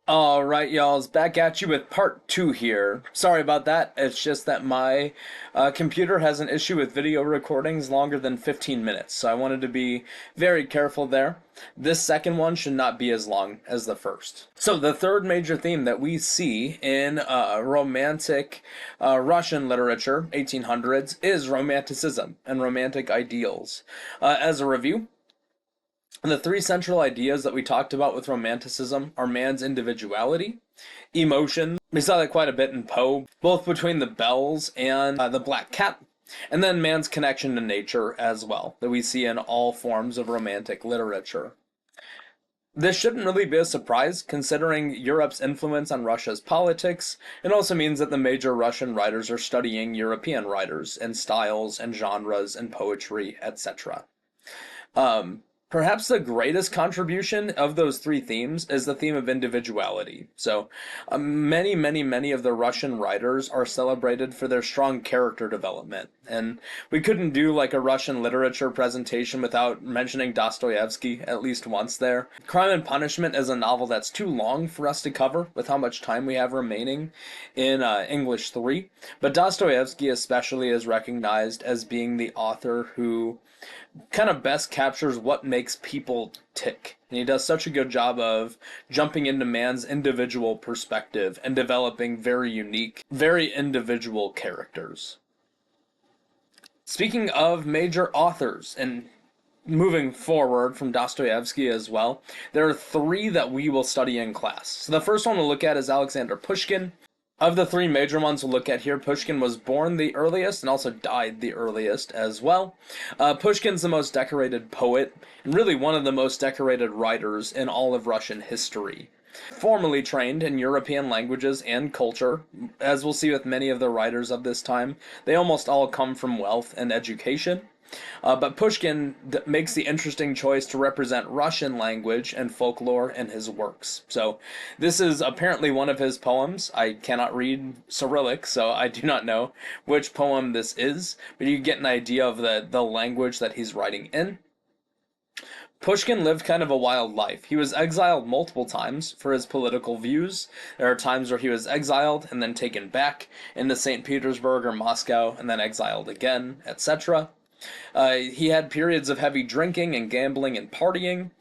All right, y'all, it's back at you with part two here. Sorry about that. It's just that my computer has an issue with video recordings longer than 15 minutes, so I wanted to be very careful there. This second one should not be as long as the first. So the third major theme that we see in romantic Russian literature, 1800s, is romanticism and romantic ideals. As a review, the three central ideas that we talked about with romanticism are man's individuality, emotions. We saw that quite a bit in Poe, both between the bells and the black cat, and then man's connection to nature as well, that we see in all forms of romantic literature. This shouldn't really be a surprise, considering Europe's influence on Russia's politics. It also means that the major Russian writers are studying European writers and styles and genres and poetry, etc. Perhaps the greatest contribution of those three themes is the theme of individuality. So, many of the Russian writers are celebrated for their strong character development. And we couldn't do like a Russian literature presentation without mentioning Dostoevsky at least once there. Crime and Punishment is a novel that's too long for us to cover with how much time we have remaining in English 3. But Dostoevsky especially is recognized as being the author who kind of best captures what makes people tick. And he does such a good job of jumping into man's individual perspective and developing very unique, very individual characters. Speaking of major authors, and moving forward from Dostoevsky as well, there are three that we will study in class. So the first one we'll look at is Alexander Pushkin. Of the three major ones we'll look at here, Pushkin was born the earliest and also died the earliest as well. Pushkin's the most decorated poet, and really one of the most decorated writers in all of Russian history. Formally trained in European languages and culture, as we'll see with many of the writers of this time, they almost all come from wealth and education. But Pushkin makes the interesting choice to represent Russian language and folklore in his works. So this is apparently one of his poems. I cannot read Cyrillic, so I do not know which poem this is, but you get an idea of the language that he's writing in. Pushkin lived kind of a wild life. He was exiled multiple times for his political views. There are times where he was exiled and then taken back into St. Petersburg or Moscow and then exiled again, etc. He had periods of heavy drinking and gambling and partying.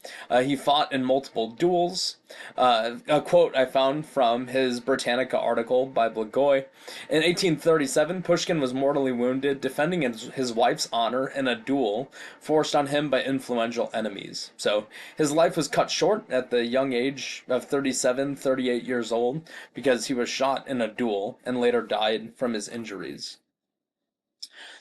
He fought in multiple duels. A quote I found from his Britannica article by Blagoy. In 1837, Pushkin was mortally wounded defending his wife's honor in a duel forced on him by influential enemies. So his life was cut short at the young age of 38 years old because he was shot in a duel and later died from his injuries.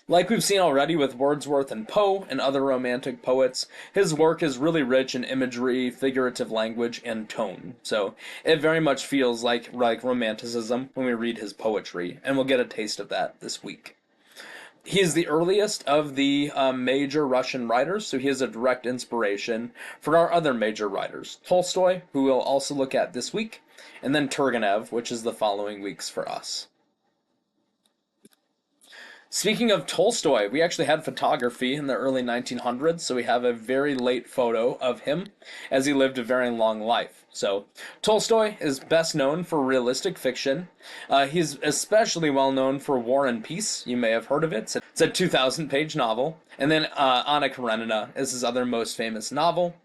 Like we've seen already with Wordsworth and Poe and other romantic poets, his work is really rich in imagery, figurative language, and tone. So it very much feels like romanticism when we read his poetry, and we'll get a taste of that this week. He is the earliest of the major Russian writers, so he is a direct inspiration for our other major writers. Tolstoy, who we'll also look at this week, and then Turgenev, which is the following weeks for us. Speaking of Tolstoy, we actually had photography in the early 1900s, so we have a very late photo of him as he lived a very long life. So, Tolstoy is best known for realistic fiction. He's especially well known for War and Peace. You may have heard of it. It's a 2,000-page novel. And then Anna Karenina is his other most famous novel.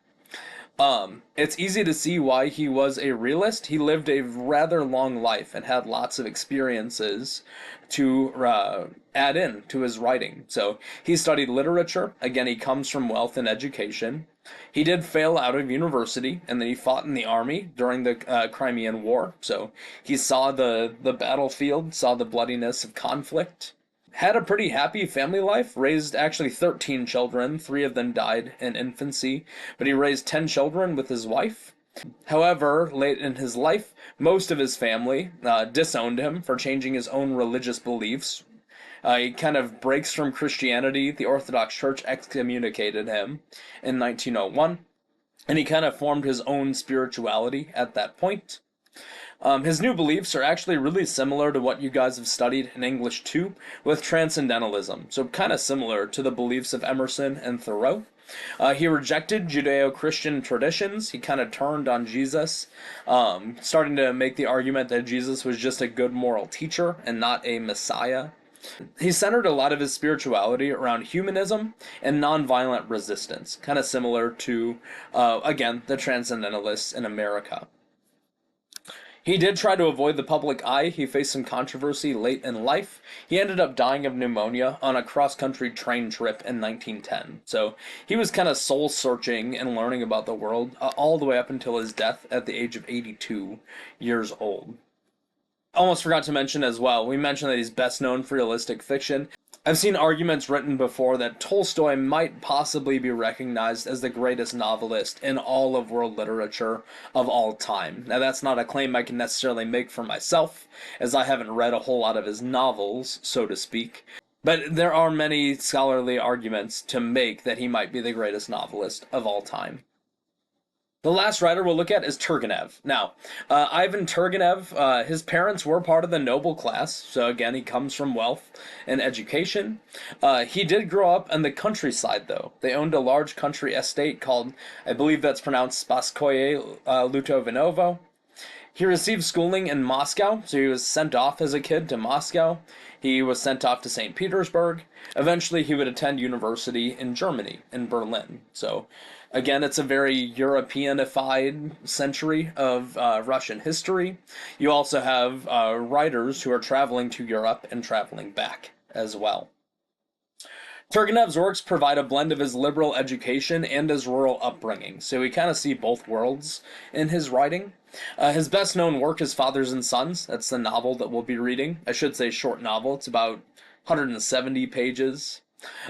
It's easy to see why he was a realist. He lived a rather long life and had lots of experiences to add in to his writing. So he studied literature. Again, he comes from wealth and education. He did fail out of university, and then he fought in the army during the Crimean War. So he saw the battlefield, saw the bloodiness of conflict. Had a pretty happy family life, raised actually 13 children, 3 of them died in infancy, but he raised 10 children with his wife. However, late in his life, most of his family disowned him for changing his own religious beliefs. He kind of breaks from Christianity. The Orthodox Church excommunicated him in 1901, and he kind of formed his own spirituality at that point. His new beliefs are actually really similar to what you guys have studied in English 2 with transcendentalism, so kind of similar to the beliefs of Emerson and Thoreau. He rejected Judeo-Christian traditions. He kind of turned on Jesus, starting to make the argument that Jesus was just a good moral teacher and not a messiah. He centered a lot of his spirituality around humanism and nonviolent resistance, kind of similar to, again, the Transcendentalists in America. He did try to avoid the public eye. He faced some controversy late in life. He ended up dying of pneumonia on a cross-country train trip in 1910. So he was kind of soul-searching and learning about the world all the way up until his death at the age of 82 years old. Almost forgot to mention as well, we mentioned that he's best known for realistic fiction. I've seen arguments written before that Tolstoy might possibly be recognized as the greatest novelist in all of world literature of all time. Now, that's not a claim I can necessarily make for myself, as I haven't read a whole lot of his novels, so to speak. But there are many scholarly arguments to make that he might be the greatest novelist of all time. The last writer we'll look at is Turgenev. Now, Ivan Turgenev, his parents were part of the noble class, so again, he comes from wealth and education. He did grow up in the countryside, though. They owned a large country estate called, I believe that's pronounced Spasskoye Lutovinovo. He received schooling in Moscow, so he was sent off as a kid to Moscow. He was sent off to St. Petersburg. Eventually, he would attend university in Germany, in Berlin. So, again, it's a very Europeanified century of Russian history. You also have writers who are traveling to Europe and traveling back as well. Turgenev's works provide a blend of his liberal education and his rural upbringing, so we kind of see both worlds in his writing. His best-known work is Fathers and Sons. That's the novel that we'll be reading. I should say short novel. It's about 170 pages.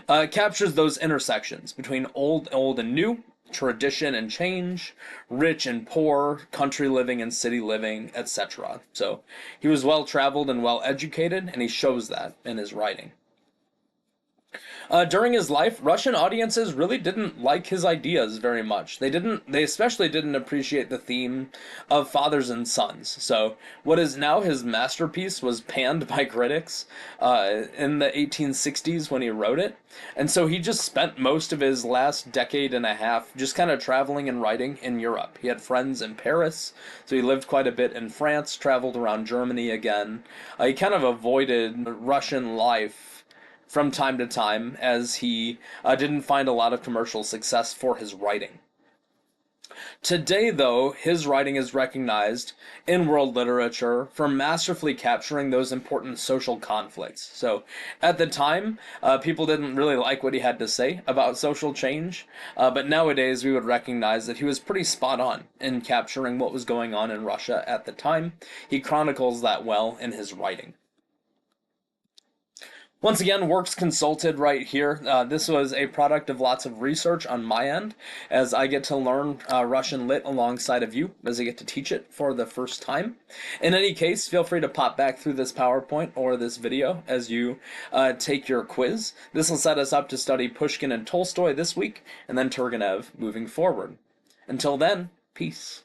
Captures those intersections between old and new, tradition and change, rich and poor, country living and city living, etc. So he was well-traveled and well-educated, and he shows that in his writing. During his life, Russian audiences really didn't like his ideas very much. They especially didn't appreciate the theme of fathers and sons. So what is now his masterpiece was panned by critics in the 1860s when he wrote it. And so he just spent most of his last decade and a half just kind of traveling and writing in Europe. He had friends in Paris, so he lived quite a bit in France, traveled around Germany again. He kind of avoided Russian life from time to time, as he didn't find a lot of commercial success for his writing. Today, though, his writing is recognized in world literature for masterfully capturing those important social conflicts. So, at the time, people didn't really like what he had to say about social change, but nowadays we would recognize that he was pretty spot on in capturing what was going on in Russia at the time. He chronicles that well in his writing. Once again, works consulted right here. This was a product of lots of research on my end, as I get to learn Russian Lit alongside of you, as I get to teach it for the first time. In any case, feel free to pop back through this PowerPoint or this video as you take your quiz. This will set us up to study Pushkin and Tolstoy this week, and then Turgenev moving forward. Until then, peace.